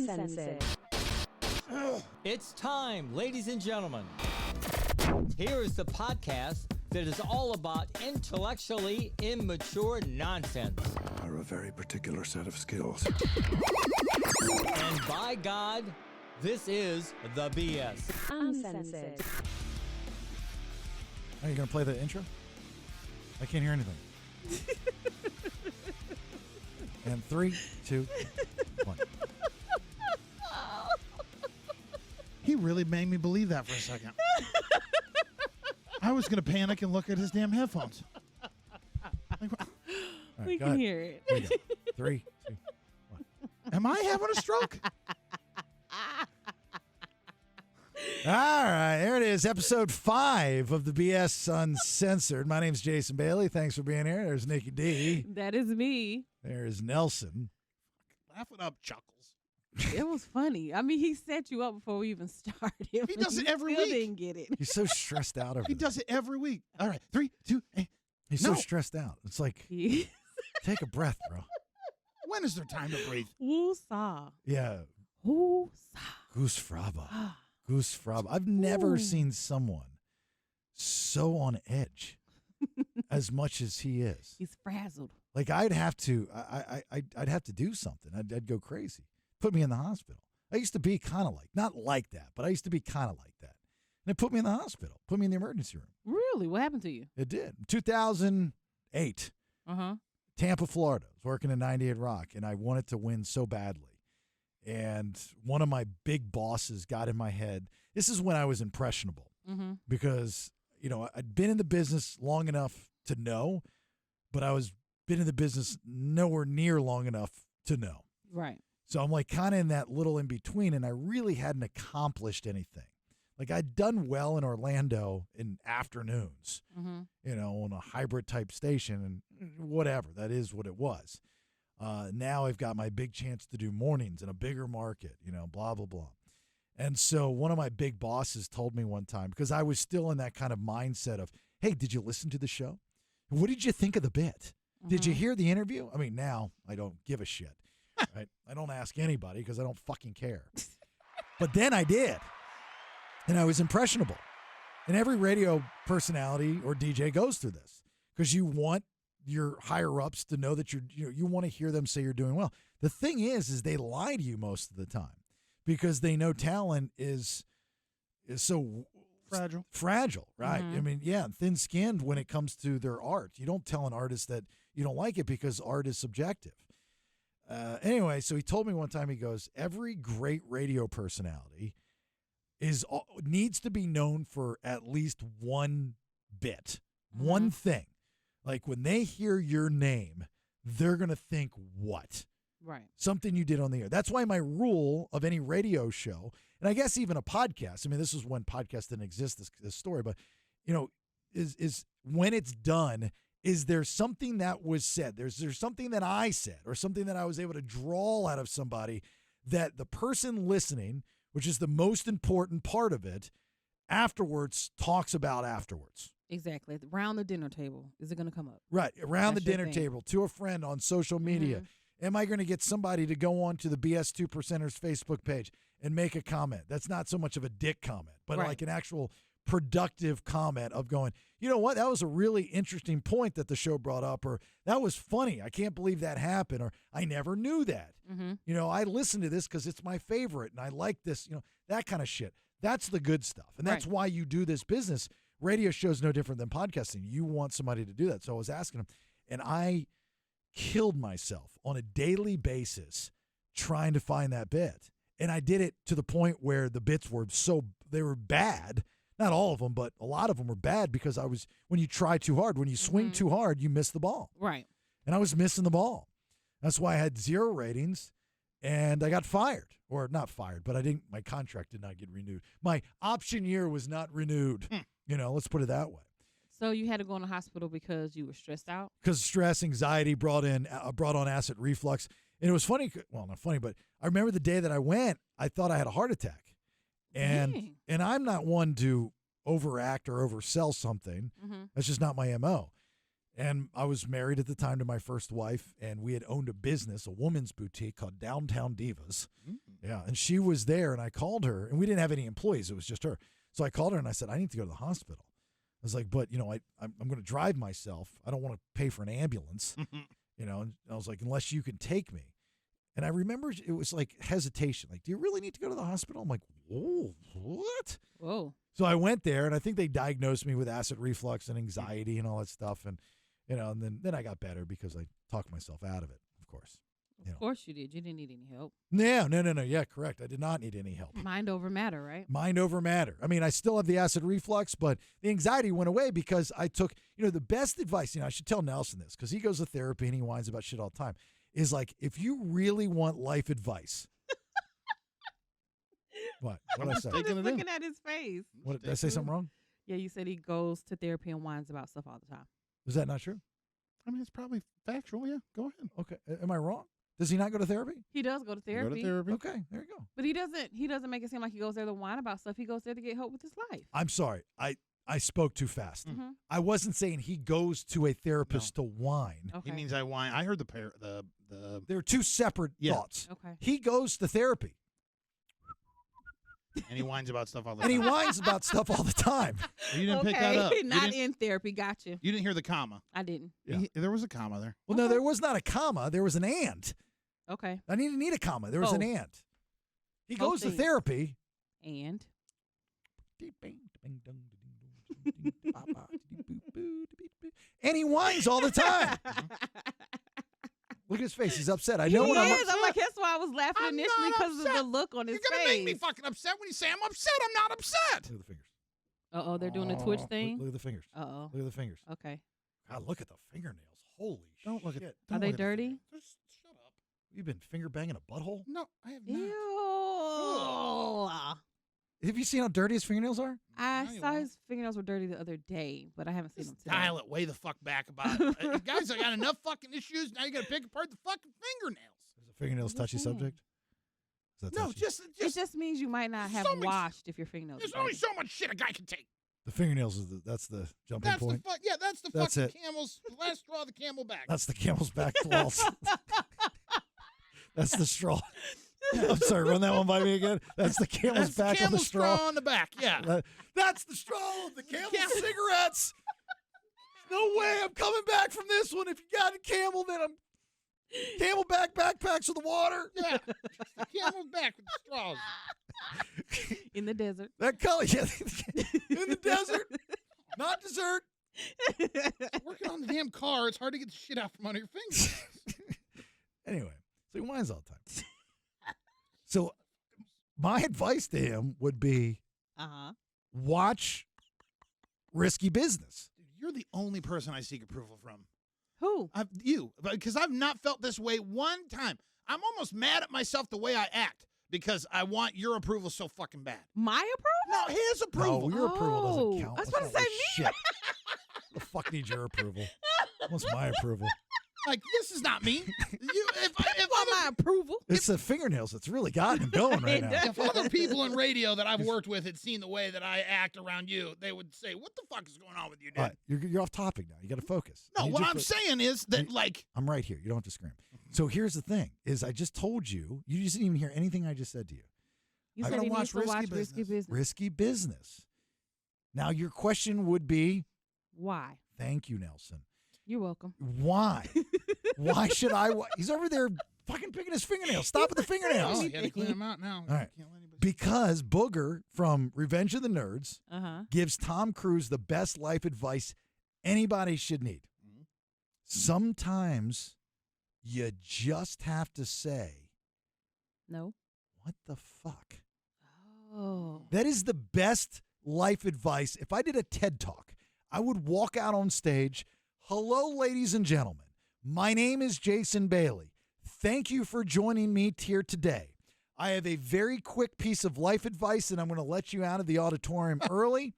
Uncensored. It's time, ladies and gentlemen. Here is the podcast that is all about intellectually immature nonsense. Are a very particular set of skills. And by God, this is the BS. Uncensored. Are you going to play the intro? I can't hear anything. And 3, 2, 1. He really made me believe that for a second. I was going to panic and look at his damn headphones. Like, Right, We go can ahead. hear it. Here we go. 3, 2, 1. am I having a stroke? All right, there it is, episode 5 of the BS Uncensored. My name's Jason Bailey. Thanks for being here. There's NickyD. That is me. There's Nelson. Laugh it up, Chuckles. It was funny. I mean, he set you up before we even started. He does it You every still week. Didn't get it. He's so stressed out over He this. does it every week. All right, 3, 2, He's No. so stressed out. It's like, He- take a breath, bro. when is there time to breathe? Woo-saw. Yeah, Woo-saw. Goose Fraba. Goose Fraba. I've never Ooh. seen someone so on edge as much as he is. He's frazzled. Like I'd have to, I'd have to do something. I'd go crazy. Put me in the hospital. I used to be kind of like, not like that, but I used to be kind of like that. And it put me in the hospital. Put me in the emergency room. Really? What happened to you? It did. 2008, Uh-huh. Tampa, Florida. I was working in 98 Rock, and I wanted to win so badly. And one of my big bosses got in my head. This is when I was impressionable Mm-hmm. because, you know, I'd been in the business long enough to know, but I was been in the business nowhere near long enough to know. Right. So I'm like kind of in that little in between, and I really hadn't accomplished anything. Like I'd done well in Orlando in afternoons, Mm-hmm. you know, on a hybrid type station and whatever. That is what it was. Now I've got my big chance to do mornings in a bigger market, you know, blah, blah, blah. And so one of my big bosses told me one time, because I was still in that kind of mindset of, hey, did you listen to the show? What did you think of the bit? Did you hear the interview? I mean, now I don't give a shit. Right? I don't ask anybody because I don't fucking care. But then I did. And I was impressionable. And every radio personality or DJ goes through this because you want your higher ups to know that you want to hear them say you're doing well. The thing is they lie to you most of the time because they know talent is so fragile, right? Mhm. I mean, yeah, thin-skinned when it comes to their art. You don't tell an artist that you don't like it because art is subjective. Anyway, so he told me one time, he goes, every great radio personality needs to be known for at least one bit, one thing. Like when they hear your name, they're going to think what? Right. Something you did on the air. That's why my rule of any radio show, and I guess even a podcast, I mean, this is when podcasts didn't exist, this story, but, you know, is when it's done, is there something that was said? There's something that I said or something that I was able to draw out of somebody that the person listening, which is the most important part of it, afterwards talks about afterwards. Exactly. Around the dinner table. Is it going to come up? Right. Around That's the your dinner thing. table, to a friend on social media. Am I going to get somebody to go on to the BS 2 Percenters Facebook page and make a comment? That's not so much of a dick comment, but Right. like an actual productive comment of going, you know what, that was a really interesting point that the show brought up, or that was funny. I can't believe that happened, or I never knew that. Mm-hmm. You know, I listened to this because it's my favorite and I like this, you know, that kind of shit. That's the good stuff. And that's Right. why you do this business. Radio show is no different than podcasting. You want somebody to do that. So I was asking him, and I killed myself on a daily basis trying to find that bit. And I did it to the point where the bits were they were bad. Not all of them, but a lot of them were bad because when you try too hard, when you swing too hard, you miss the ball. Right. And I was missing the ball. That's why I had 0 ratings and I got fired. Or not fired, but my contract did not get renewed. My option year was not renewed. You know, let's put it that way. So you had to go in the hospital because you were stressed out? Because stress, anxiety brought on acid reflux. And it was funny. Well, not funny, but I remember the day that I went, I thought I had a heart attack. Dang. And I'm not one to overact or oversell something. Mm-hmm. That's just not my MO. And I was married at the time to my first wife, and we had owned a business, a woman's boutique called Downtown Divas. Yeah, and she was there, and I called her, and we didn't have any employees. It was just her. So I called her, and I said, I need to go to the hospital. I was like, but, I'm going to drive myself. I don't want to pay for an ambulance, and I was like, unless you can take me. And I remember it was like hesitation. Like, do you really need to go to the hospital? I'm like, whoa, what? Whoa. So I went there, and I think they diagnosed me with acid reflux and anxiety and all that stuff. And, and then I got better because I talked myself out of it, of course. Of course you did. You didn't need any help. No. Yeah, correct. I did not need any help. Mind over matter, right? Mind over matter. I mean, I still have the acid reflux, but the anxiety went away because I took, the best advice, I should tell Nelson this because he goes to therapy and he whines about shit all the time, is like, if you really want life advice. What did I say? I'm just looking at his face. What, did I say something wrong? Yeah, you said he goes to therapy and whines about stuff all the time. Is that not true? I mean, it's probably factual. Yeah, go ahead. Okay. Am I wrong? Does he not go to therapy? He does go to therapy. Go to therapy. Okay, there you go. But he doesn't make it seem like he goes there to whine about stuff. He goes there to get help with his life. I'm sorry. I spoke too fast. Mm-hmm. I wasn't saying he goes to a therapist to whine. Okay. He means I whine. I heard the They're two separate thoughts. Okay. He goes to therapy. And he whines about stuff all the And time. he whines about stuff all the time. You didn't pick that up. Not in therapy. Gotcha. You didn't hear the comma. I didn't. Yeah. There was a comma there. Well, no, there was not a comma. There was an and. Okay. I didn't need a comma. There was an and. He goes to therapy. And? And he whines all the time. Look at his face. He's upset. I know he when I'm is. upset. I'm like, that's why I was laughing I'm initially not because of upset. the look on his You're face. going to make me fucking upset when you say I'm upset. I'm not upset. Look at the fingers. Uh-oh, they're doing a twitch thing? Look at the fingers. Uh-oh. Look at the fingers. Okay. God, look at the fingernails. Holy Don't look shit. at Are they dirty? Just shut up. You've been finger banging a butthole? No, I have not. Ew. Have you seen how dirty his fingernails are? I No, you saw won't. his fingernails were dirty the other day, but I haven't seen them Just today. dial it way the fuck back about it. Guys, I got enough fucking issues. Now you got to pick apart the fucking fingernails. Is a fingernails What touchy you saying? subject? Is that No, touchy? It just means you might not have so much- washed if your fingernails There's are only dirty. so much shit a guy can take. The fingernails is that's the jumping That's point. that's the That's fucking it. camel's last straw of the camel back. That's the camel's back waltz. That's the straw. I'm sorry, run that one by me again. That's the camel's That's back the on the camel's straw. on the back. Yeah. That's the straw of the camel's cigarettes. No way I'm coming back from this one. If you got a camel, then I'm camelback backpacks with the water. Yeah. The camel's back with the straws. In the desert. That color, yeah, in the desert, not dessert. Working on the damn car, it's hard to get the shit out from under your fingers. Anyway, so he whines all the time. So my advice to him would be watch Risky Business. Dude, you're the only person I seek approval from. Who? You, because I've not felt this way one time. I'm almost mad at myself the way I act because I want your approval so fucking bad. My approval? No, his approval. No, your approval doesn't count. I was That's about to not say worth shit. The fuck needs your approval? What's my approval? Like, this is not me. If my approval. It's the fingernails that's really gotten him going right now. If other people in radio that I've worked with had seen the way that I act around you, they would say, "What the fuck is going on with you, dude?" All right, you're off topic now. You got to focus. No, I need what you I'm to- saying is that, like, I'm right here. You don't have to scream. So here's the thing: is I just told you. You just didn't even hear anything I just said to you. You I said gotta he watch needs to Risky watch Risky Business. Business. Risky Business. Now your question would be, Why? thank you, Nelson. You're welcome. Why? Why should I? He's over there fucking picking his fingernails. Stop with the fingernails. oh, you got to clean them out now. All right. Can't let anybody- Because Booger from Revenge of the Nerds Uh-huh. gives Tom Cruise the best life advice anybody should need. Sometimes you just have to say, No. what the fuck? Oh. That is the best life advice. If I did a TED Talk, I would walk out on stage. Hello, ladies and gentlemen. My name is Jason Bailey. Thank you for joining me here today. I have a very quick piece of life advice, and I'm going to let you out of the auditorium early.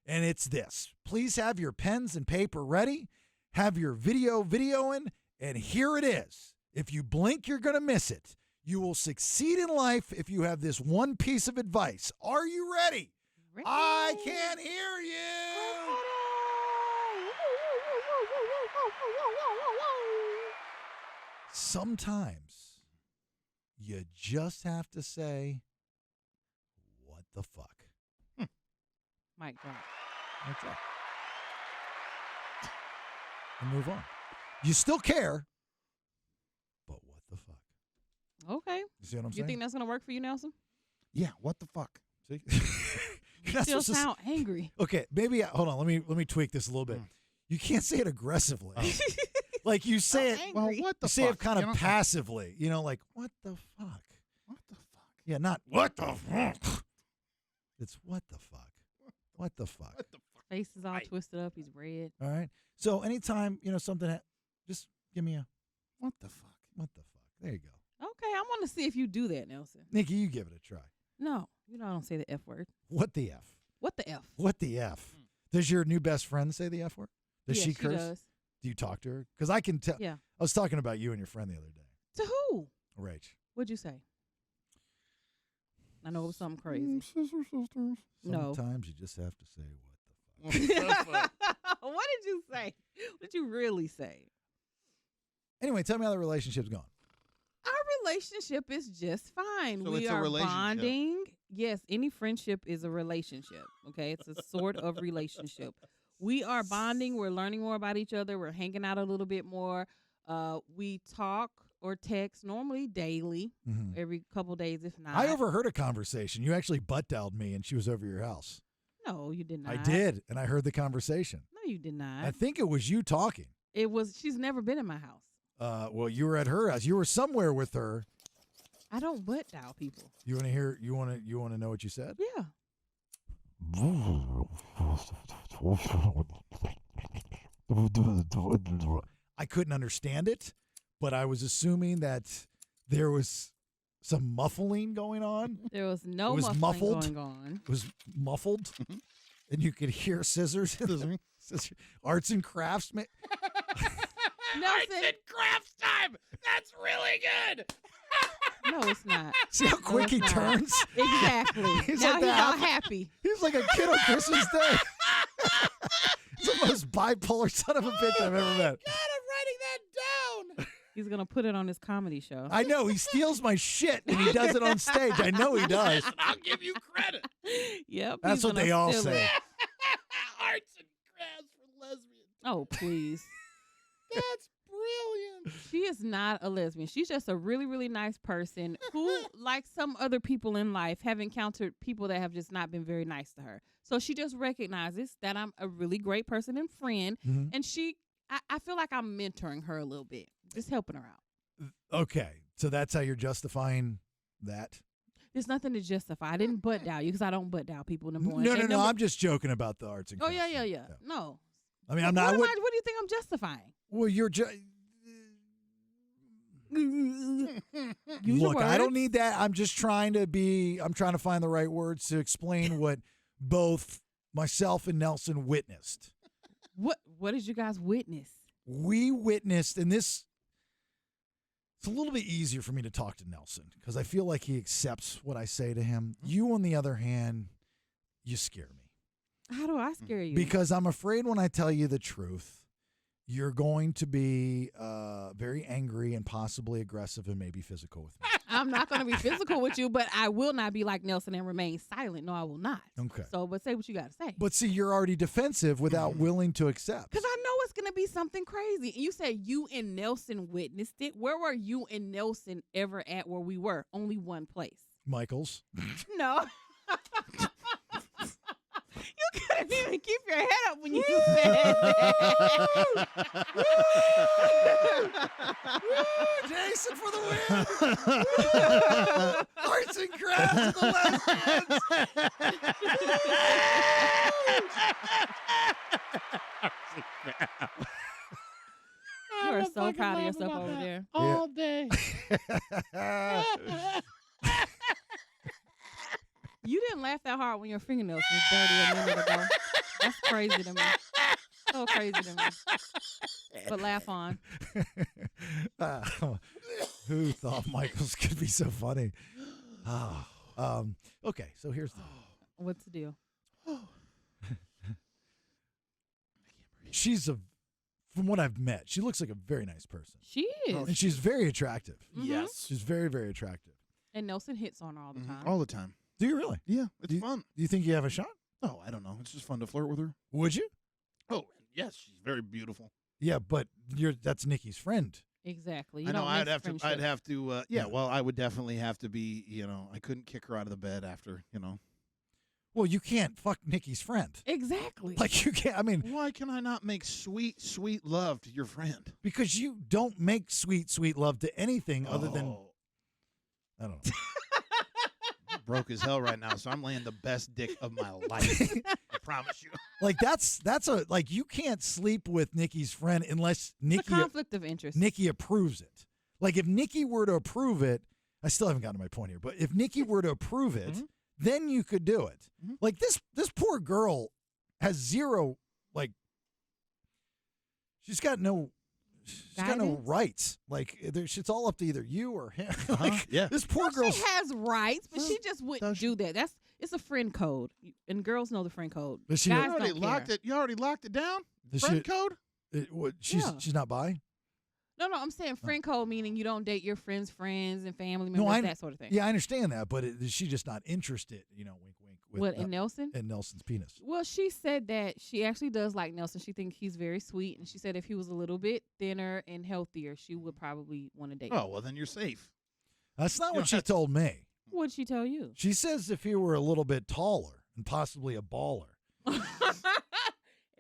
And it's this. Please have your pens and paper ready. Have your videoing, and here it is. If you blink, you're going to miss it. You will succeed in life if you have this one piece of advice. Are you ready? I can't hear you. Sometimes You just have to say, what the fuck? Mic drop. That's right. And move on. You still care, but what the fuck? Okay. You see what I'm You saying? think that's gonna work for you, Nelson? Yeah, what the fuck? See? You You're not still supposed to sound angry. Okay, maybe hold on. Let me tweak this a little bit. You can't say it aggressively. Like you say it. angry. Well, what the You say fuck? it kind of You know? passively. You know, like what the fuck? What the fuck? Yeah, not what the fuck. It's what the fuck. What the fuck. What the fuck? Face is all twisted up. He's red. All right. So anytime something, just give me a What the fuck? what the fuck. There you go. Okay, I want to see if you do that, Nelson. Nicky, you give it a try. No, you know I don't say the F word. What the F? What the F? What the F? Does your new best friend say the F word? Does Yeah, she curse? does. Do you talk to her? Because I can tell. Yeah. I was talking about you and your friend the other day. To who? Rach. What'd you say? I know it was something crazy. Sisters. No. Sometimes you just have to say what the fuck. What did you say? What did you really say? Anyway, tell me how the relationship's going. Our relationship is just fine. So We it's a are relationship. bonding. Yes, any friendship is a relationship. Okay, it's a sort of relationship. We are bonding. We're learning more about each other. We're hanging out a little bit more. We talk or text normally daily, every couple days, if not. I overheard a conversation. You actually butt dialed me, and she was over your house. No, you did not. I did, and I heard the conversation. No, you did not. I think it was you talking. It was. She's never been in my house. Well, you were at her house. You were somewhere with her. I don't butt dial people. You want to hear? You want to know what you said? Yeah. I couldn't understand it, but I was assuming that there was some muffling going on. There was no It was muffling muffled. going on. It was muffled, and you could hear scissors. Scissors. Arts and crafts. Nelson, crafts time. That's really good. no, it's not. See how quick he it's not. turns? Exactly. He's now like he's that. all happy. He's like a kid on Christmas Day. He's the most bipolar son of a bitch I've ever met. God, I'm writing that down. He's gonna put it on his comedy show. I know. He steals my shit, and he does it on stage. I know he does. I'll give you credit. Yep. That's he's what gonna they all steal say. it. Arts and crafts for lesbians. Oh, please. That's brilliant. She is not a lesbian. She's just a really, really nice person who, like some other people in life, have encountered people that have just not been very nice to her. So she just recognizes that I'm a really great person and friend. And I feel like I'm mentoring her a little bit, just helping her out. Okay, so that's how you're justifying that? There's nothing to justify. I didn't butt dial you because I don't butt dial people. Number one. No, And no. number- I'm just joking about the arts and Oh, crafts. yeah. No. I mean, I'm not. What do you think I'm justifying? Well, you're Use your Look, I don't words. need that. I'm just trying to find the right words to explain what both myself and Nelson witnessed. What did you guys witness? We witnessed, and this, it's a little bit easier for me to talk to Nelson because I feel like he accepts what I say to him. You, on the other hand, you scare me. How do I scare you? Because I'm afraid when I tell you the truth, you're going to be very angry and possibly aggressive and maybe physical with me. I'm not going to be physical with you, but I will not be like Nelson and remain silent. No, I will not. Okay. So, but say what you got to say. But see, you're already defensive without willing to accept. Because I know it's going to be something crazy. And you said you and Nelson witnessed it. Where were you and Nelson ever at where we were? Only one place. Michael's. No. You couldn't even keep your head up when you said that. Jason for the win. Arts and crafts for the You are so proud of yourself over there. All day. You didn't laugh that hard when your fingernails was dirty a minute ago. That's crazy to me. So crazy to me. But laugh on. Who thought Michael's could be so funny? Okay, so here's the What's the deal? she's a from what I've met, she looks like a very nice person. She is. And she's very attractive. Yes. She's very, very attractive. And Nelson hits on her all the time. All the time. Do you really? Yeah, it's Do fun. you think you have a shot? Oh, I don't know. It's just fun to flirt with her. Would you? Oh, yes, she's very beautiful. Yeah, but that's Nikki's friend. Exactly. I know. I'd have to. Yeah. Yeah. Well, I would definitely have to be. I couldn't kick her out of the bed after. Well, you can't fuck Nikki's friend. Exactly. Like, you can't. I mean, Why can I not make sweet, sweet love to your friend? because you don't make sweet, sweet love to anything other than, I don't know. Broke as hell right now, so I'm laying the best dick of my life. I promise you. Like, that's like, you can't sleep with Nikki's friend unless It's a conflict of interest. Nikki approves it. Like, if Nikki were to approve it, I still haven't gotten to my point here, but if Nikki were to approve it, then you could do it. Like, this poor girl has zero, like, she's got no rights. Like, it's all up to either you or him. Like, Yeah. this poor girl. She has rights, but she just wouldn't do that. It's a friend code, and girls know the friend code. Does she- Guys You already don't locked care. it. You already locked it down. Does Friend she- code. She's not bi? No, I'm saying friend code meaning you don't date your friends' friends and family No, members, that sort of thing. Yeah, I understand that, but is she just not interested? Wink, wink. With, What, in Nelson? In Nelson's penis. Well, she said that she actually does like Nelson. She thinks he's very sweet, and she said if he was a little bit thinner and healthier, she would probably want to date him. Oh, well, then you're safe. That's not You what don't she have- told me. What'd she tell you? She says if he were a little bit taller and possibly a baller.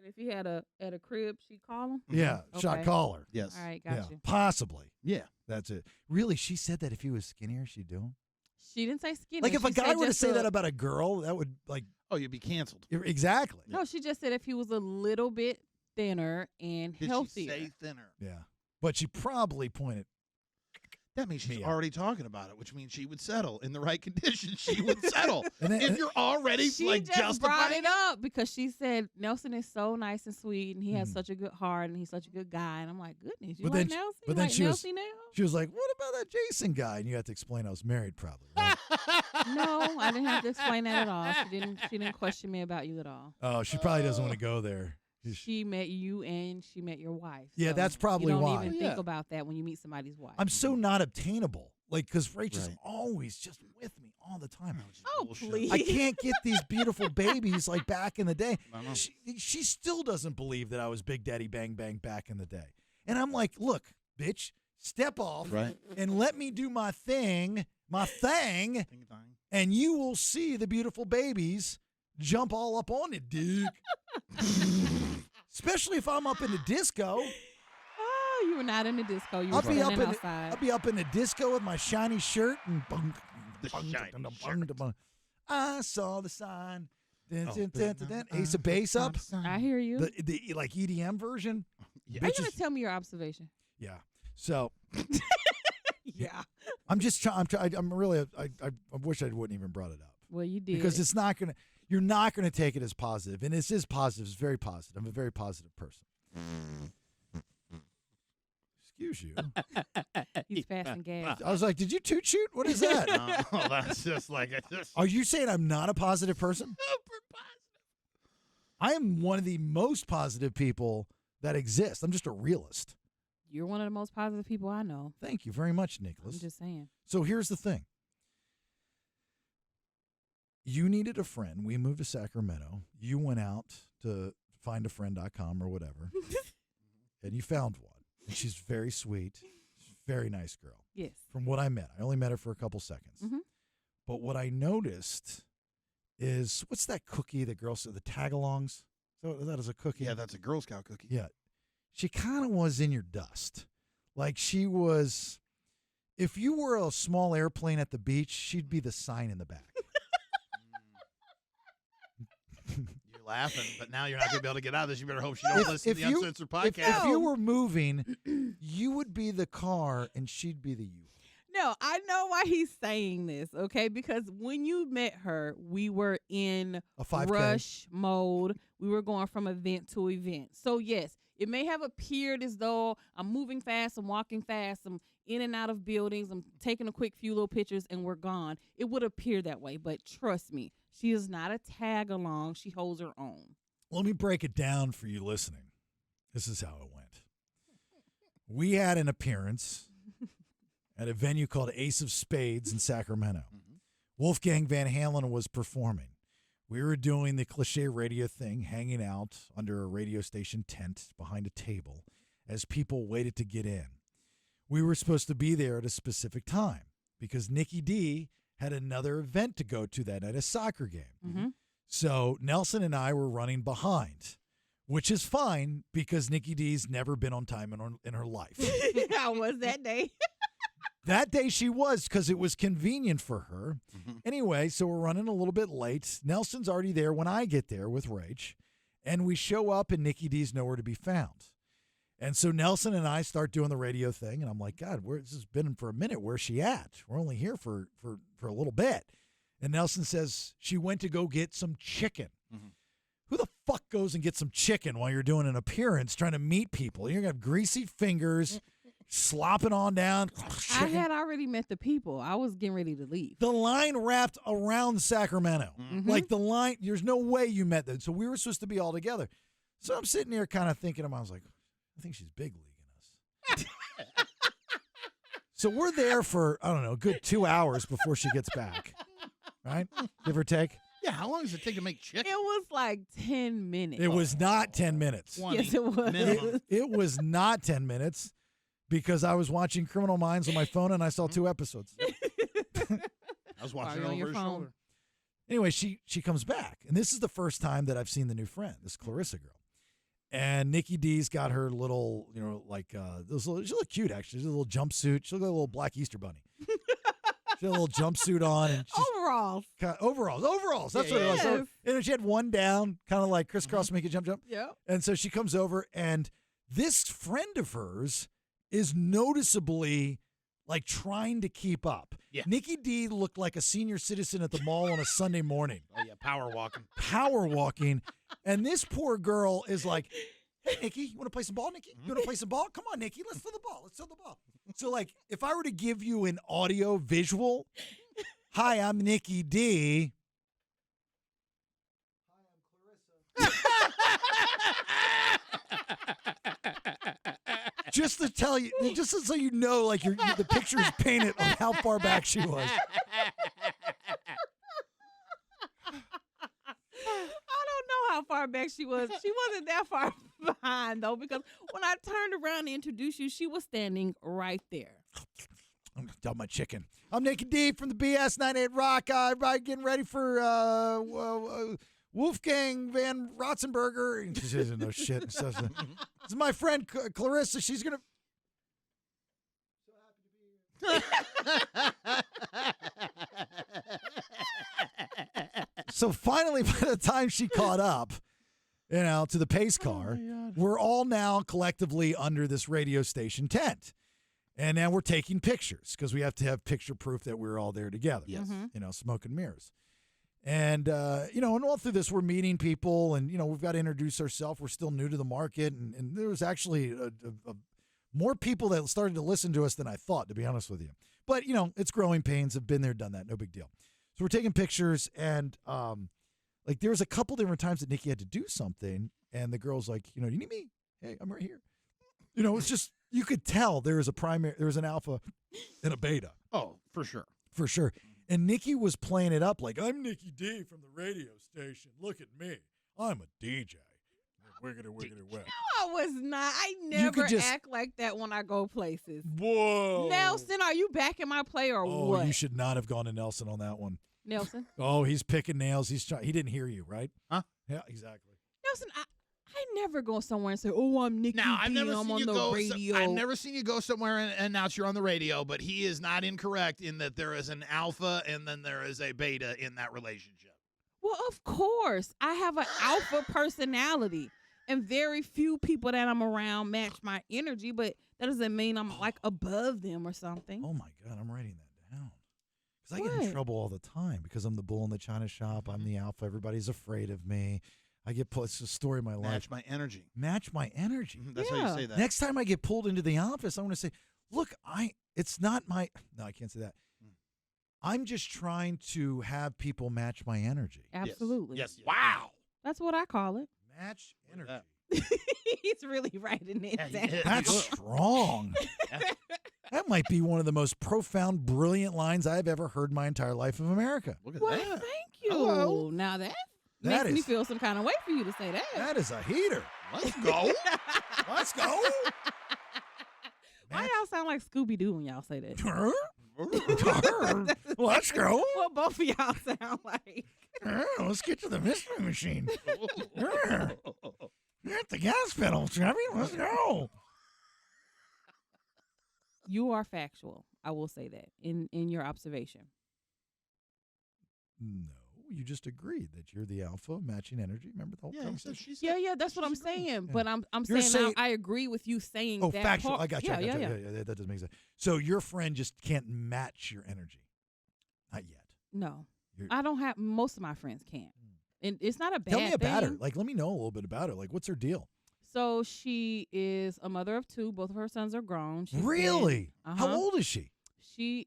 And if he had a crib, she'd call him? Yeah, shot Okay. caller. Yes. All right, Yeah, got you. possibly. Yeah. That's it. Really, she said that if he was skinnier, she'd do him? She didn't say skinny. Like, if She a guy said were to just say that about a girl, that would, like, Oh, you'd be canceled. exactly. No, she just said if he was a little bit thinner and Did healthier. she say thinner? Yeah. But she probably pointed. That means she's Me already talking about it, which means she would settle in the right conditions. She would settle. And then- If you're already She like just brought justifying it up because she said Nelson is so nice and sweet, and he has Mhm. such a good heart, and he's such a good guy. And I'm like, goodness, you But like then- Nelson? but You then like she was- Nelson now? She was like, what about that Jason guy? And you had to explain I was married, probably. Right? No, I didn't have to explain that at all. She didn't question me about you at all. Oh, she probably doesn't want to go there. She met you and she met your wife. Yeah, so that's probably you don't why. even Yeah. think about that when you meet somebody's wife. I'm so not obtainable. Like, because Rachel's Right. always just with me all the time. Oh, please. I can't get these beautiful babies like back in the day. I know. She still doesn't believe that I was Big Daddy Bang Bang back in the day. And I'm like, look, bitch, step off Right. and let me do my thing, and you will see the beautiful babies jump all up on it, dick. Especially if I'm up in the disco. Oh, you were not in the disco. You were I'll be up standing in outside. I'll be up in the disco with my shiny shirt and The shiny shirt. I saw the sign. Dun, Oh. dun, dun, dun, dun. Ace of Base up. I hear you. The like EDM version. Yeah. Are you going Bitches- to tell me your observation? Yeah. So Yeah. I'm just trying. I'm really. I wish I wouldn't even brought it up Well, you did. because it's not gonna. You're not gonna take it as positive, and this is positive. It's very positive. I'm a very positive person. Excuse you. He's passing gas. I was like, did you toot shoot? What is that? No, that's just like I just. Are you saying I'm not a positive person? Super positive. I am one of the most positive people that exist. I'm just a realist. You're one of the most positive people I know. Thank you very much, I'm Nicholas. just saying. So here's the thing. You needed a friend. We moved to Sacramento. You went out to findafriend.com or whatever, and you found one. And she's very sweet. She's a very nice girl. Yes. From what I met. I only met her for a couple seconds. Mhm. But what I noticed is, what's that cookie that girls say, the tagalongs? So that is a cookie? Yeah, that's a Girl Scout cookie. Yeah. She kind of was in your dust. Like she was, if you were a small airplane at the beach, she'd be the sign in the back. You're laughing, but now you're not going to be able to get out of this. You better hope she don't listen to if the you- Uncensored If, podcast. if you were moving, you would be the car and she'd be the you. No, I know why he's saying this, okay? Because when you met her, we were in A 5K. rush mode. We were going from event to event. So, yes, it may have appeared as though I'm moving fast, I'm walking fast, I'm in and out of buildings, I'm taking a quick few little pictures, and we're gone. It would appear that way, but trust me, she is not a tag along. She holds her own. Let me break it down for you listening. This is how it went. We had an appearance at a venue called Ace of Spades in Sacramento. Wolfgang Van Halen was performing. We were doing the cliche radio thing, hanging out under a radio station tent behind a table as people waited to get in. We were supposed to be there at a specific time because NickyD had another event to go to that night, a soccer game. So Nelson and I were running behind, which is fine because NickyD's never been on time in her life. How was that day? That day she was because it was convenient for her. Anyway, so we're running a little bit late. Nelson's already there when I get there with Rach, and we show up and NickyD's nowhere to be found. And so Nelson and I start doing the radio thing, and I'm like, God, this has been for a minute. Where's she at? We're only here for a little bit. And Nelson says she went to go get some chicken. Who the fuck goes and gets some chicken while you're doing an appearance trying to meet people? You're going to have greasy fingers, slopping on down. I had already met the people. I was getting ready to leave. The line wrapped around Sacramento. Like the line, there's no way you met them. So we were supposed to be all together. So I'm sitting there kind of thinking, I was like, I think she's big leaguing us. So we're there for, I don't know, a good 2 hours before she gets back. Right? Give or take. Yeah, how long does it take to make chicken? It was like 10 minutes. It was not 10 minutes. 20 Yes, it was. minimum. It was not 10 minutes because I was watching Criminal Minds on my phone and I saw 2 episodes. I was watching it on over your his phone. shoulder. Anyway, she comes back. And this is the first time that I've seen the new friend, this Clarissa girl. And NickyD's got her little, she looked cute, actually. She's a little jumpsuit. She looked like a little black Easter bunny. She had a little jumpsuit on. And Overalls. Overalls. That's what it was. Yes. So, and she had one down, kind of like crisscross, make it jump. Yep. And so she comes over, and this friend of hers is noticeably like trying to keep up. Yeah. NickyD looked like a senior citizen at the mall on a Sunday morning. Oh, yeah, power Power walking. walking. And this poor girl is like, hey, Nicky, you want to play some ball, Nicky? You want to play some ball? Come on, Nicky, let's throw the ball. So, like, if I were to give you an audio visual, hi, I'm NickyD. Hi, I'm Clarissa. Just to tell you, just so you know, like, the picture is painted on how far back she was. How far back she was. She wasn't that far behind, though, because when I turned around to introduce you, she was standing right there. I'm going to tell my chicken. I'm NickyD from the BS 98 Rock. Everybody getting ready for Wolfgang Van Rotzenberger. And she doesn't know shit. And stuff. This is my friend Clarissa. She's going to... So finally, by the time she caught up, to the pace car, we're all now collectively under this radio station tent. And now we're taking pictures because we have to have picture proof that we're all there together. Yes. Smoke and mirrors. And, and all through this, we're meeting people and, we've got to introduce ourselves. We're still new to the market. And there was actually more people that started to listen to us than I thought, to be honest with you. But, it's growing pains. Have been there, done that. No big deal. So we're taking pictures, and there was a couple different times that Nicky had to do something, and the girl's like, do you need me? Hey, I'm right here. It's just, you could tell there was an alpha and a beta. Oh, for sure. For sure. And Nicky was playing it up like, I'm NickyD from the radio station. Look at me. I'm a DJ. Wiggity, wiggity, wig. No, I was not. I never act like that when I go places. Whoa. Nelson, are you backing my play or what? You should not have gone to Nelson on that one. Nelson? Oh, he's picking nails. He didn't hear you, right? Huh? Yeah, exactly. Nelson, I never go somewhere and say, "Oh, I'm NickyD. Now, I've never I'm seen on you the go. radio." I've never seen you go somewhere and announce you're on the radio. But he is not incorrect in that there is an alpha and then there is a beta in that relationship. Well, of course, I have an alpha personality, and very few people that I'm around match my energy. But that doesn't mean I'm like above them or something. Oh my God, I'm writing that down. Because I get in trouble all the time because I'm the bull in the china shop. I'm the alpha. Everybody's afraid of me. I get pulled. It's the story of my life. Match my energy. Match my energy. That's how you say that. Next time I get pulled into the office, I'm going to say, look, it's not my, no, I can't say that. I'm just trying to have people match my energy. Absolutely. Yes. Wow. That's what I call it. Match energy. He's really writing it Yeah, he down. is. That's strong. That might be one of the most profound, brilliant lines I've ever heard in my entire life of America. Look at Well, that. thank you. Hello. Now that That makes me is- feel some kind of way for you to say that. That is a heater. Let's go. Let's go. Why y'all sound like Scooby Doo when y'all say that? Let's go. What both of y'all sound like? Let's get to the mystery machine. Hit the gas pedal, Chevy. Let's go. You are factual. I will say that in your observation. No, you just agreed that you're the alpha, matching energy. Remember the whole Yeah, conversation? she said, Yeah, that's what I'm she's agreeing. saying. Yeah. But I'm You're saying, saying- I agree with you saying Oh, that factual. part. I got you. Yeah, Yeah, that doesn't make sense. So your friend just can't match your energy. Not yet. No, You're- I don't have. Most of my friends can't, and it's not a bad Tell me about her. thing. Like, let me know a little bit about her. Like, what's her deal? So she is a mother of two. Both of her sons are grown. She's Really? been- How uh-huh. old is she? She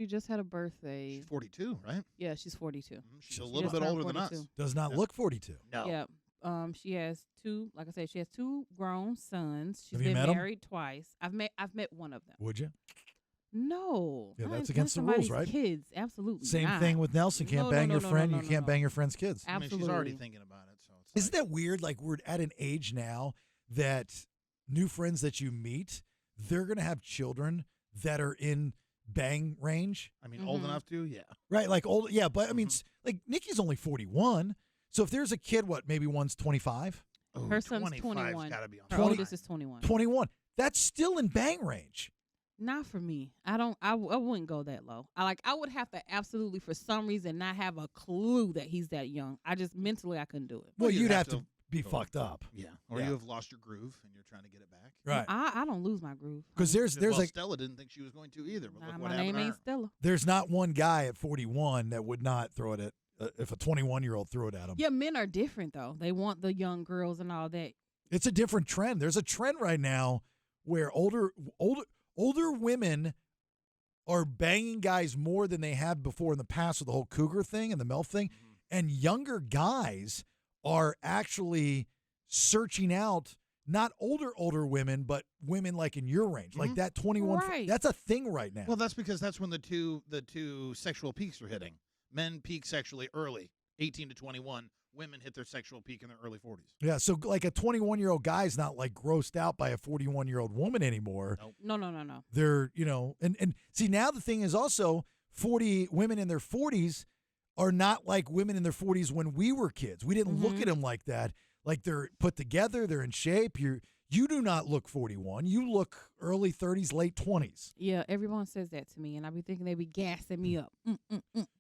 just had a birthday. She's 42, right? Yeah, she's 42. She's She a just little bit turned older than us. 42. Does not look 42. No. Yeah. She has two. Like I said, she has two grown sons. She's Have you been met 'em? married twice. I've met one of them. Would you? No. Yeah, not that's in- against not the rules, somebody's right? Kids, absolutely. Same not. thing with Nelson. Can't No, bang no, your no, no, friend. no, You no, can't no. bang your friend's kids. I mean, Absolutely. she's already thinking about it. So it's Isn't that weird? Like, we're at an age now that new friends that you meet, they're going to have children that are in bang range. I mean, old Mhm. enough to, yeah. Right, like old, yeah, but I mean, Mhm. like Nikki's only 41, so if there's a kid, what, maybe one's 25, Her son's 25's 21. Gotta be on Her 20 oldest is 21. 21, that's still in bang range. Not for me. I wouldn't go that low. I would have to absolutely, for some reason, not have a clue that he's that young. I just mentally I couldn't do it. Well, you'd you'd have have to be fucked up, Yeah. Or Yeah. you have lost your groove and you're trying to get it back. right? I don't lose my groove. Because there's Well, like Stella didn't think she was going to either. But Nah, look my what happened name to ain't her. Stella. there's not one guy at 41 that would not throw it at if a 21-year-old threw it at him. Yeah, men are different though. They want the young girls and all that. It's a different trend. There's a trend right now where older women are banging guys more than they have before in the past with the whole cougar thing and the MILF thing. Mm-hmm. And younger guys are actually searching out not older women, but women like in your range, like that 21. Right. That's a thing right now. Well, that's because that's when the two sexual peaks are hitting. Men peak sexually early, 18 to 21. Women hit their sexual peak in their early 40s. yeah. So like a 21-year-old guy's not like grossed out by a 41-year-old woman anymore. Nope. No. They're, and see, now the thing is also 40 women in their 40s are not like women in their 40s when we were kids. We didn't look at them like that. Like they're put together, they're in shape. You do not look 41. You look early 30s, late 20s. Yeah, everyone says that to me, and I be thinking they be gassing me up.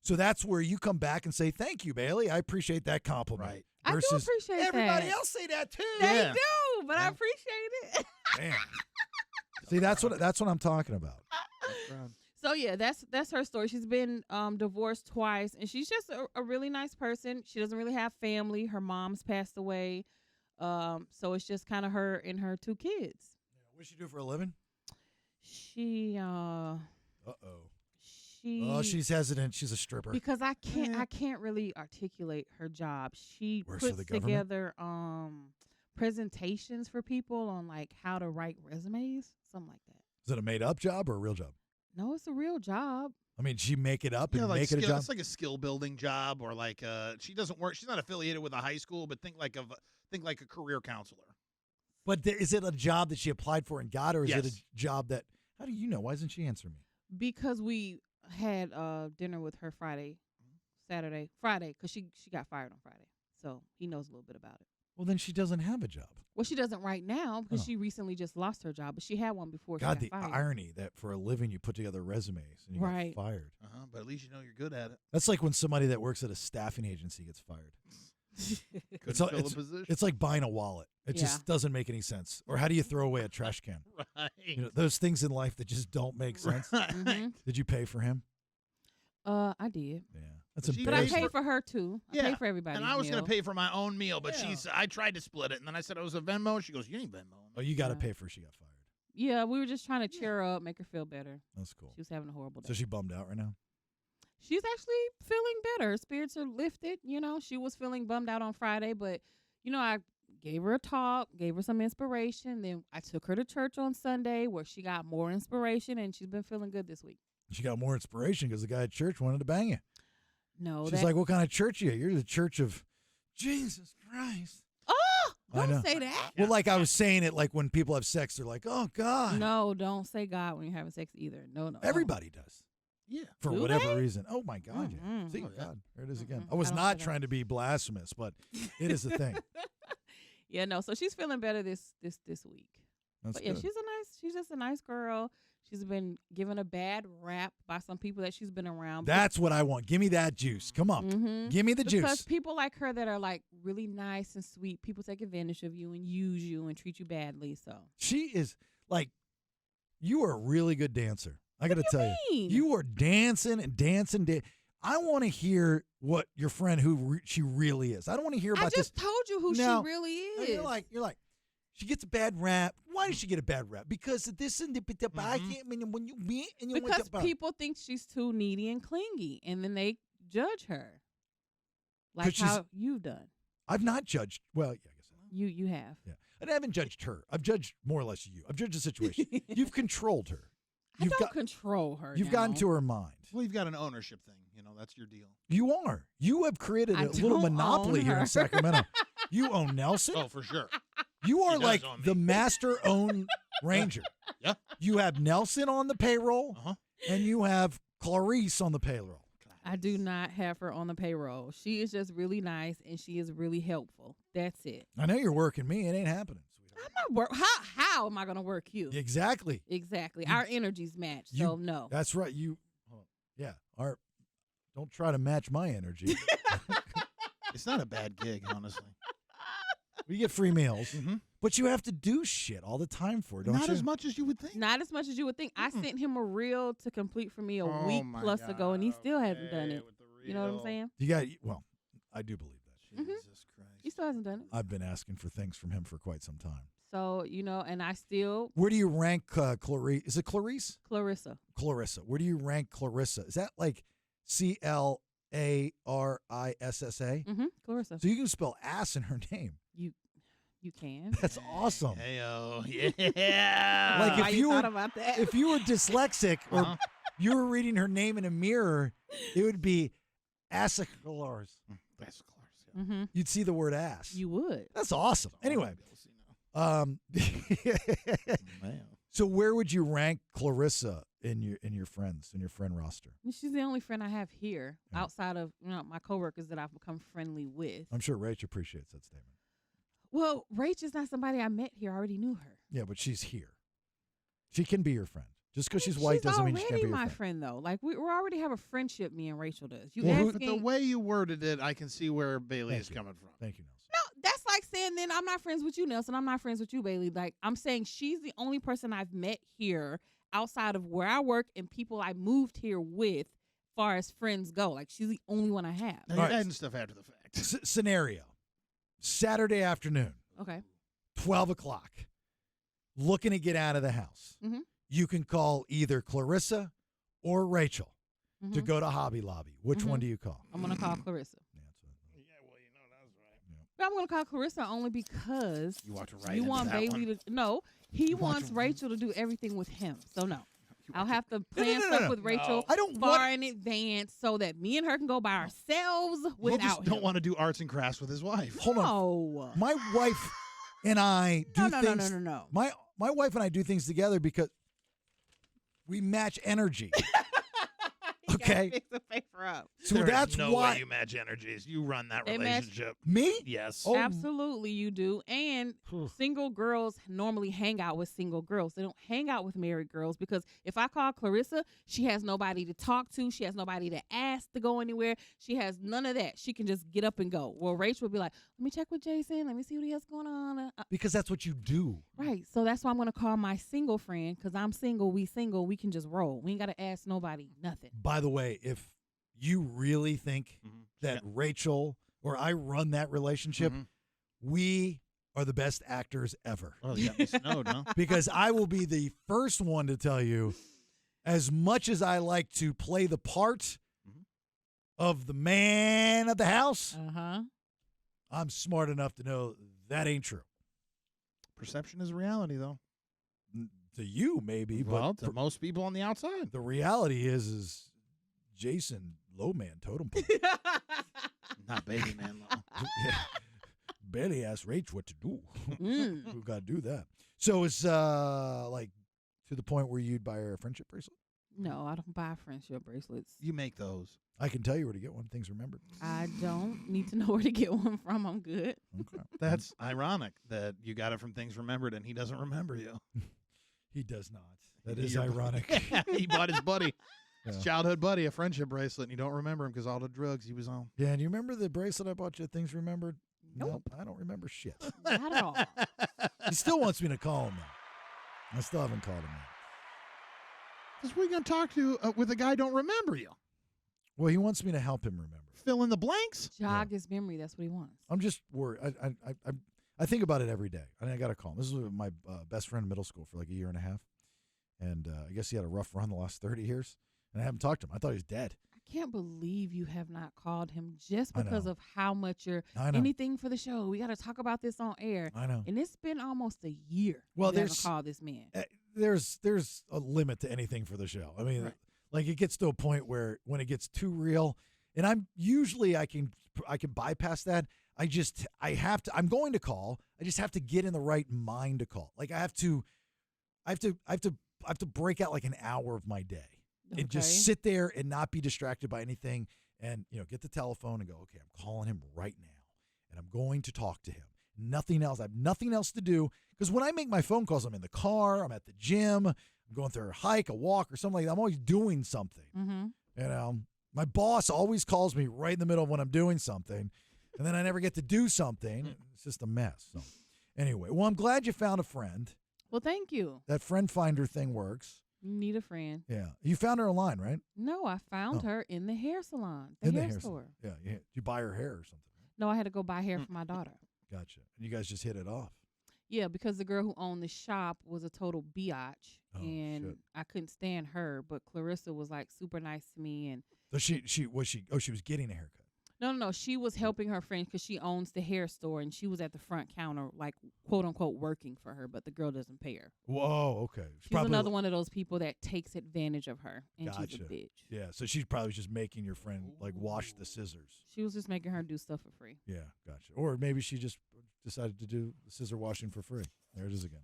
So that's where you come back and say, "Thank you, Bailey. I appreciate that compliment." Right. I do Versus appreciate everybody that. else say that too. They Yeah. do, but I Yeah. appreciate it. Man. See, that's what I'm talking about. So yeah, that's her story. She's been divorced twice, and she's just a really nice person. She doesn't really have family. Her mom's passed away, so it's just kind of her and her two kids. What does she do for a living? She Oh, she's hesitant. She's a stripper. because I can't really articulate her job. She Works for puts the government? together presentations for people on like how to write resumes, something like that. Is it a made up job or a real job? No, it's a real job. I mean, she make it up Yeah, and like make it a skill, job. it's like a skill building job, or like she doesn't work. She's not affiliated with a high school, but think like a career counselor. But is it a job that she applied for and got, or is it a Yes. job that? How do you know? Why doesn't she answer me? Because we had dinner with her Friday, because she got fired on Friday, so he knows a little bit about it. Well, then she doesn't have a job. Well, she doesn't right now because Oh. she recently just lost her job, but she had one before God, she the got fired. irony that for a living you put together resumes and you Right. get fired. But at least you know you're good at it. That's like when somebody that works at a staffing agency gets fired. Couldn't all- fill the position. It's like buying a wallet. It Yeah. just doesn't make any sense. Or how do you throw away a trash can? Right. You know, those things in life that just don't make sense. Right. Mhm. Did you pay for him? I did, Yeah, that's But she but I embarrassing. paid for her too. I paid for everybody. And I was going to pay for my own meal, but Yeah. I tried to split it, and then I said it was a Venmo. She goes, "You ain't Venmo." Oh, you got to Yeah. pay for. She got fired. Yeah, we were just trying to cheer her up, make her feel better. That's cool. She was having a horrible day. So she bummed out right now. She's actually feeling better. Her spirits are lifted. You know, she was feeling bummed out on Friday, but I gave her a talk, gave her some inspiration. Then I took her to church on Sunday where she got more inspiration, and she's been feeling good this week. She got more inspiration because the guy at church wanted to bang you. No, She's like, what kind of church are you? You're the church of Jesus Christ. oh, I know. don't say that. Well, like I was saying it, like when people have sex, they're like, oh, God. No, don't say God when you're having sex either. No. Everybody does. Yeah. For Do whatever they? reason. Oh, my God. Yeah. Mm-mm. See, Oh, yeah. God, there it is again. Mm-mm. I was I don't not say that. trying to be blasphemous, but it is a thing. Yeah, no. So she's feeling better this week. That's But yeah, good. she's just a nice girl. She's been given a bad rap by some people that she's been around. That's what I want. Give me that juice. Come on. Mm-hmm. Give me the Because juice. people like her that are like really nice and sweet, people take advantage of you and use you and treat you badly. So She is like, you are a really good dancer. I got to tell you. mean? You are dancing and dancing. I want to hear what your friend she really is. I don't want to hear about I just this. told you who No. she really No, is. You're like, she gets a bad rap. Why does she get a bad rap? Because of this and the I can't mean when you meet and you because people think she's too needy and clingy, and then they judge her, like 'Cause she's- how you've done. I've not judged. Well, yeah, I guess. You have. Yeah. I haven't judged her. I've judged more or less you. I've judged the situation. You've controlled her. I don't control her. You've gotten to her mind. Well, you've got an ownership thing. You know, that's your deal. You are. You have created I a little don't monopoly own here her. in Sacramento. You own Nelson. Oh, for sure. You are does like own me. the master-owned ranger. Yeah. You have Nelson on the payroll, Uh-huh. and you have Clarice on the payroll. I do not have her on the payroll. She is just really nice and she is really helpful. That's it. I know you're working me. It ain't happening, sweetheart. I'm not How am I going to work you? Exactly. Exactly. Our energies match. You- So no. That's right. Yeah. Don't try to match my energy. It's not a bad gig, honestly. We get free meals, Mm-hmm. but you have to do shit all the time for it, don't Not you? as much as you would think. Not as much as you would think. I sent him a reel to complete for me a week my plus ago, and he God, still hasn't done okay, it. with the You know what I'm reel. saying? You got. Well, I do believe that. Jesus Christ. He still hasn't done it. I've been asking for things from him for quite some time. So, and I still, Where do you rank Clarice? Is it Clarice? Clarissa. Clarissa. Where do you rank Clarissa? Is that like CLARISSA? Mm-hmm. Clarissa. So you can spell ass in her name. You can. That's awesome. Heyo. Yeah. Like Why if you thought were about that? if you were dyslexic or Uh-huh. you were reading her name in a mirror, it would be Assacalars. That's close. Yeah. Mm-hmm. You'd see the word ass. You would. That's awesome. Anyway, Man. so where would you rank Clarissa in your friends, in your friend roster? She's the only friend I have here Yeah. outside of my coworkers that I've become friendly with. I'm sure Rach appreciates that statement. Well, Rach is not somebody I met here. I already knew her. Yeah, but she's here. She can be your friend. Just because she's white doesn't mean she can't be your my friend. though. Like we already have a friendship. Me and Rachel does. You Well, who- But the asking? way you worded it, I can see where Bailey Thank is you. coming from. Thank you, Nelson. No, that's like saying then I'm not friends with you, Nelson. I'm not friends with you, Bailey. Like I'm saying she's the only person I've met here outside of where I work and people I moved here with, far as friends go. Like she's the only one I have. Now, All you're right. adding stuff after the fact. Scenario. Saturday afternoon, Okay. 12 o'clock. Looking to get out of the house. Mhm. You can call either Clarissa or Rachel to Mhm. go to Hobby Lobby. Which one do you call? I'm gonna call Clarissa. Yeah, that's what I thought. Yeah, well, you know, that's right. But I'm gonna call Clarissa only because You walked right you into want that Bailey one. to no. He You want wants to- Rachel to do everything with him. So no. You I'll want have to plan no, stuff no. with Rachel I don't far want. in advance so that me and her can go by ourselves He without just don't him. want to do arts and crafts with his wife. Hold on. No. My wife and I do No. things. No. My wife and I do things together because we match energy. You gotta Okay. fix the paper up. So There is that's no why way you match energies. You run that They match- relationship. me. Yes. Oh. Absolutely, you do. And single girls normally hang out with single girls. They don't hang out with married girls because if I call Clarissa, she has nobody to talk to. She has nobody to ask to go anywhere. She has none of that. She can just get up and go. Well, Rachel would be like, let me check with Jason. Let me see what he has going on. Because that's what you do. Right. So that's why I'm going to call my single friend because I'm single. We single. We can just roll. We ain't got to ask nobody nothing. By the way, if you really think Mhm. that Rachel or I run that relationship, Mhm. we are the best actors ever. Oh, you got me snowed, huh? Because I will be the first one to tell you, as much as I like to play the part Mhm. of the man of the house, Uh-huh. I'm smart enough to know That ain't true. Perception is reality, though. To you, maybe, Well, but to most people on the outside. the reality is Jason low man totem pole. Not baby man, though. Yeah. Barely asked Rach what to do. Mm. We've got to do that. So it's like to the point where you'd buy her a friendship bracelet? No, I don't buy friendship bracelets. You make those. I can tell you where to get one. Things remembered. I don't need to know where to get one from. I'm good. Okay. That's ironic that you got it from Things Remembered and he doesn't remember you. He does not. That is ironic. He bought his buddy, his Yeah. childhood buddy, a friendship bracelet, and you don't remember him because all the drugs he was on. Yeah, and you remember the bracelet I bought you at Things Remembered? Nope. I don't remember shit. Not at all. He still wants me to call him, though. I still haven't called him yet. Because we're going to talk to with a guy don't remember you. Well, he wants me to help him remember. Fill in the blanks. Jog his memory. That's what he wants. I'm just worried. I think about it every day. I got to call him. This is my best friend in middle school for like a year and a half. And I guess he had a rough run the last 30 years. And I haven't talked to him. I thought he was dead. I can't believe you have not called him just I because know. of how much you're I know. anything for the show. We got to talk about this on air. I know. And it's been almost a year. Well, you haven't there's- called this man. There's a limit to anything for the show. I mean, Right. like it gets to a point where when it gets too real, and I'm usually I can bypass that. I'm going to call. I just have to get in the right mind to call. Like I have to break out like an hour of my day and just sit there and not be distracted by anything, and get the telephone and go, okay, I'm calling him right now, and I'm going to talk to him. Nothing else. I have nothing else to do, because when I make my phone calls, I'm in the car, I'm at the gym, I'm going through a hike, a walk, or something like that. I'm always doing something. Mm-hmm. My boss always calls me right in the middle of when I'm doing something, and then I never get to do something. It's just a mess. So anyway, well, I'm glad you found a friend. Well, thank you. That friend finder thing works. You need a friend. Yeah. You found her online, right? No, I found Oh. her in the hair salon, In the hair hair store. Yeah. Did you buy her hair or something? No, I had to go buy hair for my daughter. Gotcha. And you guys just hit it off. Yeah, because the girl who owned the shop was a total biatch, Oh, and shit. I couldn't stand her. But Clarissa was like super nice to me, and So she was getting a haircut. no, she was helping her friend because she owns the hair store, and she was at the front counter, like quote unquote working for her, but the girl doesn't pay her. Whoa, okay. She's another one of those people that takes advantage of her, and she's Gotcha. a bitch. Yeah, so she's probably just making your friend like wash the scissors. She was just making her do stuff for free. Yeah, gotcha. Or maybe she just decided to do the scissor washing for free. There it is again.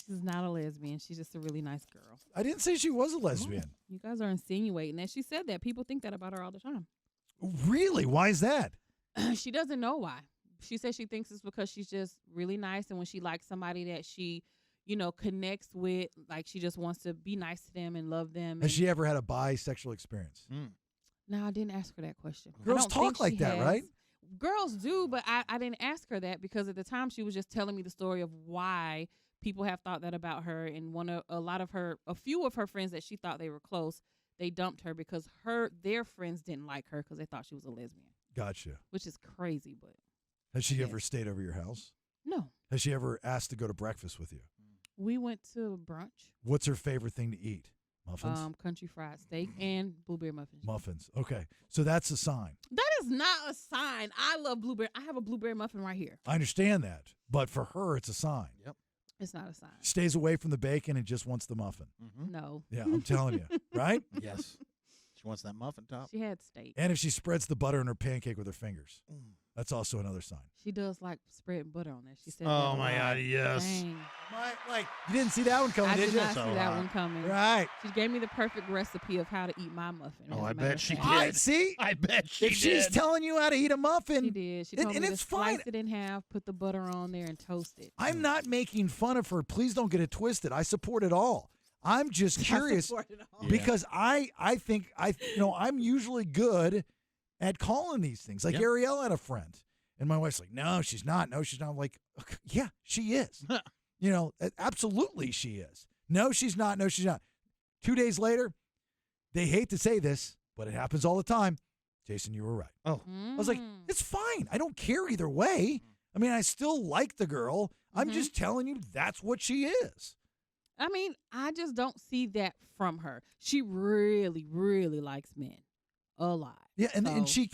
She's not a lesbian. She's just a really nice girl. I didn't say she was a lesbian. You guys are insinuating that. She said that. People think that about her all the time. Really? Why is that? She doesn't know why. She says she thinks it's because she's just really nice, and when she likes somebody that she, connects with, like she just wants to be nice to them and love them. Has she ever had a bisexual experience? No, I didn't ask her that question. I Girls don't talk think like she that, has. right? Girls do, but I didn't ask her that because at the time she was just telling me the story of why people have thought that about her, and a few of her friends that she thought they were close, they dumped her because their friends didn't like her because they thought she was a lesbian. Gotcha. Which is crazy, but Has she ever stayed over your house? no. Has she ever asked to go to breakfast with you? We went to brunch. What's her favorite thing to eat? Muffins? Country fried steak and blueberry muffins. Muffins. Okay. So that's a sign. That is not a sign. I love blueberry. I have a blueberry muffin right here. I understand that. But for her, it's a sign. Yep. It's not a sign. Stays away from the bacon and just wants the muffin. No. Yeah, I'm telling you. Right? Yes. She wants that muffin top. She had steak. And if she spreads the butter in her pancake with her fingers, that's also another sign. She does like spreading butter on there. She said Oh, that a my lot. God, yes. Dang. You didn't see that one coming, I did did you? not So see that hot. one coming. Right. She gave me the perfect recipe of how to eat my muffin. Oh, as a I matter bet of she fact. did. I see. I bet she If she's did. telling you how to eat a muffin, She did. She and- told and me to it's fine. slice it in half, put the butter on there, and toast it. I'm not making fun of her. Please don't get it twisted. I support it all. I'm just curious because I think I'm usually good at calling these things. Like Yep. Ariel had a friend, and my wife's like, "No, she's not. No, she's not." I'm like, okay, yeah, she is. Absolutely, she is. No, she's not. No, she's not. 2 days later, they hate to say this, but it happens all the time. Jason, you were right. Oh, I was like, it's fine. I don't care either way. I mean, I still like the girl. I'm just telling you that's what she is. I mean, I just don't see that from her. She really, really likes men a lot. Yeah, and So, she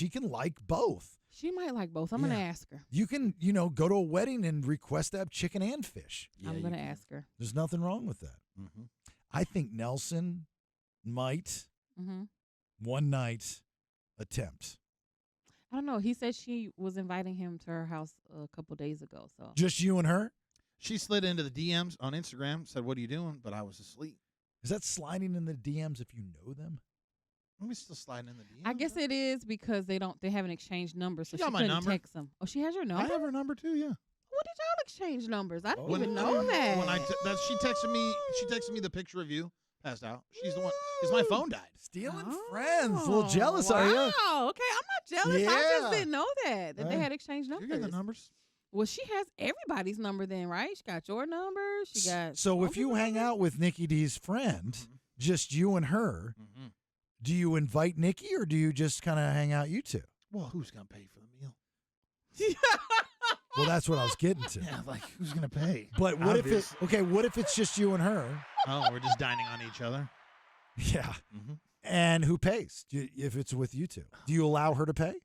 can like both. She might like both. I'm Yeah. going to ask her. You can, go to a wedding and request to have chicken and fish. Yeah, I'm going to you can. ask her. There's nothing wrong with that. Mm-hmm. I think Nelson might Mm-hmm. one night attempt. I don't know. He said she was inviting him to her house a couple days ago. So Just you and her? She slid into the DMs on Instagram, said, "What are you doing?" But I was asleep. Is that sliding in the DMs if you know them? Let me still slide in the DMs. I guess it is because they haven't exchanged numbers, so She got she my couldn't number. text him. Oh, she has your I number. have her number too. Yeah. When did y'all exchange numbers? I didn't Oh. even know that. When she texted me the picture of you passed out. She's the one because my phone died. Stealing friends. A little jealous, are you? Oh, okay. I'm not jealous. I Yeah. just didn't know that they Hey. had exchanged You numbers. get the numbers. Well, she has everybody's number then, right? She got your number. She got. So all if you people's hang number? out with Nikki D's friend, just you and her, Mm-hmm. do you invite Nikki or do you just kind of hang out you two? Well, who's gonna pay for the meal? Well, that's what I was getting to. Yeah, like who's gonna pay? But what Obvious. what if it's just you and her? Oh, we're just dining on each other. Yeah. Mm-hmm. And who pays if it's with you two? Do you allow her to pay?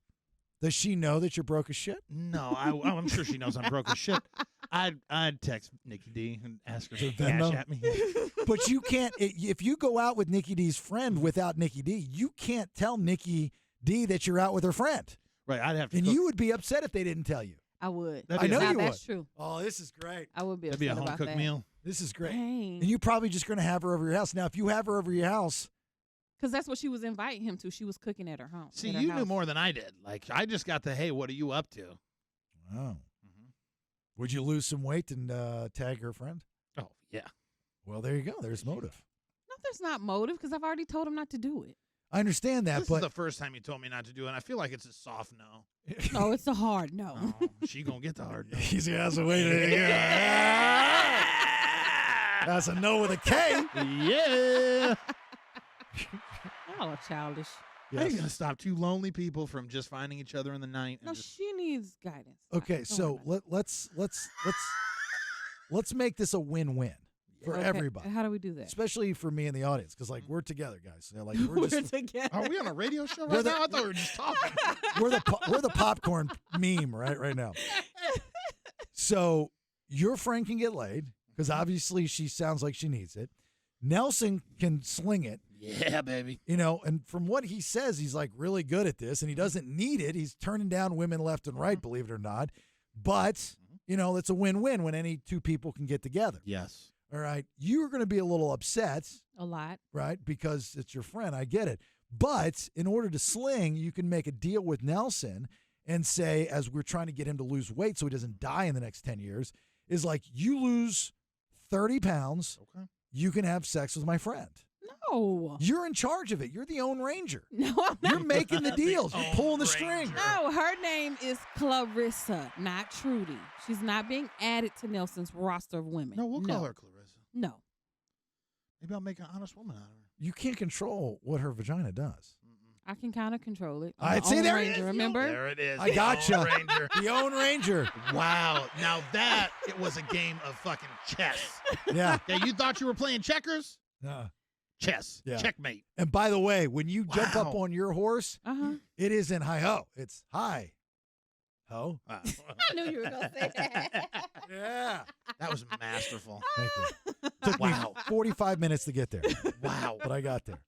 Does she know that you're broke as shit? No, I'm sure she knows I'm broke as shit. I'd text Nikki D and ask her to Venmo? cash at me. But you can't, if you go out with Nikki D's friend without Nikki D, you can't tell Nikki D that you're out with her friend. Right, I'd have to. And cook. you would be upset if they didn't tell you. I would. That'd I be know a- Now, you that's would. true. Oh, this is great. I would be That'd upset be a home about cooked that. meal. This is great. Dang. And you're probably just going to have her over your house. Now, if you have her over your house, Because that's what she was inviting him to. She was cooking at her home. See, at her you knew house. more than I did. Like, I just got the, hey, what are you up to? oh, would you lose some weight and tag her friend? Oh, yeah. Well, there you go. There's motive. No, there's not motive because I've already told him not to do it. I understand that, This is but the first time you told me not to do it. And I feel like it's a soft no. No, it's a hard no. Oh, she gonna get the hard no. he's has to wait. That's a no with a K. Yeah. Y'all are childish. How are you gonna stop two lonely people from just finding each other in the night? And No, just, she needs guidance. Okay, Don't so worry about let's make this a win-win for it. Okay, everybody, How do we do that? especially for me and the audience, because like we're together, guys. You know, like We're just together. are we on a radio show We're right the- now? I thought we were just talking. we're the popcorn meme right now. So your friend can get laid because obviously she sounds like she needs it. Nelson can sling it, Yeah, baby. and from what he says, he's like really good at this, and he doesn't need it. He's turning down women left and right, believe it or not. But it's a win-win when any two people can get together. Yes. All right, you're going to be a little upset, A lot. right? Because it's your friend. I get it. But in order to sling, you can make a deal with Nelson and say, as we're trying to get him to lose weight so he doesn't die in the next 10 years, is like, you lose 30 pounds, Okay. you can have sex with my friend. No. You're in charge of it. You're the own ranger. No, I'm not. You're making the deals. You're own pulling the ranger. string. No, her name is Clarissa, not Trudy. She's not being added to Nelson's roster of women. No, we'll call her Clarissa. No. Maybe I'll make an honest woman out of her. You can't control what her vagina does. I can kind of control it. All right, I'm see, the there own it ranger, is. remember? There it is. I gotcha. Lone Ranger. The own ranger. Wow. Now that it was a game of fucking chess. Yeah. Yeah, you thought you were playing checkers? Chess. Yeah. Checkmate. And by the way, when you jump up Wow. on your horse, Uh-huh. it isn't hi-ho. It's hi-ho. Wow. I knew you were going to say that. Yeah. That was masterful. Thank you. Took me 45 minutes to get there, Wow. but I got there.